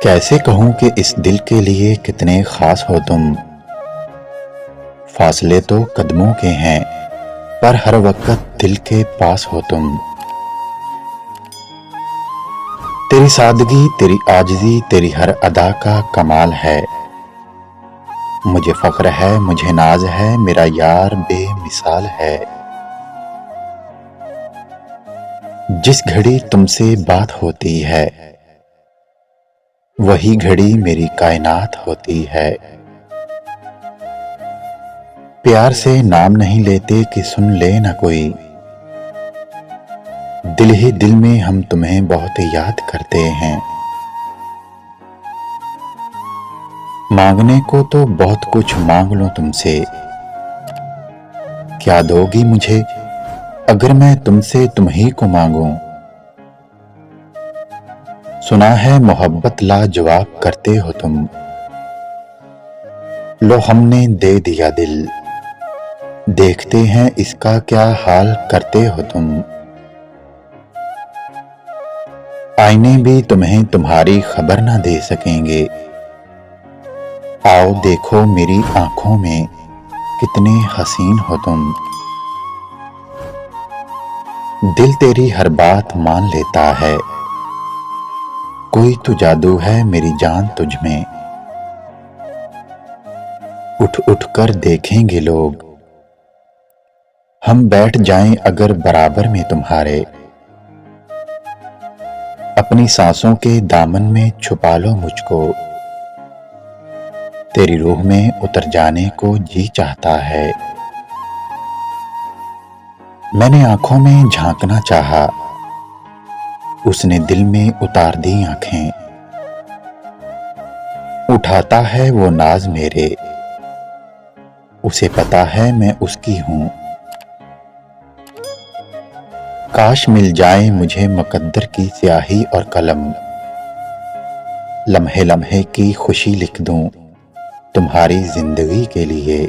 कैसे कहूँ कि इस दिल के लिए कितने खास हो तुम। फासले तो कदमों के हैं पर हर वक्त दिल के पास हो तुम। तेरी सादगी, तेरी आजिज़ी, तेरी हर अदा का कमाल है। मुझे फख्र है, मुझे नाज है, मेरा यार बेमिसाल है। जिस घड़ी तुमसे बात होती है वही घड़ी मेरी कायनात होती है। प्यार से नाम नहीं लेते कि सुन ले न कोई, दिल ही दिल में हम तुम्हें बहुत याद करते हैं। मांगने को तो बहुत कुछ मांग लूं तुमसे, क्या दोगी मुझे अगर मैं तुमसे तुम ही को मांगूं। सुना है मोहब्बत लाजवाब करते हो तुम, लो हमने दे दिया दिल, देखते हैं इसका क्या हाल करते हो तुम। आईने भी तुम्हें तुम्हारी खबर ना दे सकेंगे, आओ देखो मेरी आंखों में कितने हसीन हो तुम। दिल तेरी हर बात मान लेता है, कोई तो जादू है मेरी जान तुझ में। उठ उठ कर देखेंगे लोग, हम बैठ जाएं अगर बराबर में तुम्हारे। अपनी सांसों के दामन में छुपा लो मुझको, तेरी रूह में उतर जाने को जी चाहता है। मैंने आंखों में झांकना चाहा, उसने दिल में उतार दी आंखें। उठाता है वो नाज मेरे, उसे पता है मैं उसकी हूं। काश मिल जाए मुझे मुकद्दर की स्याही और कलम, लम्हे लम्हे की खुशी लिख दूं तुम्हारी जिंदगी के लिए।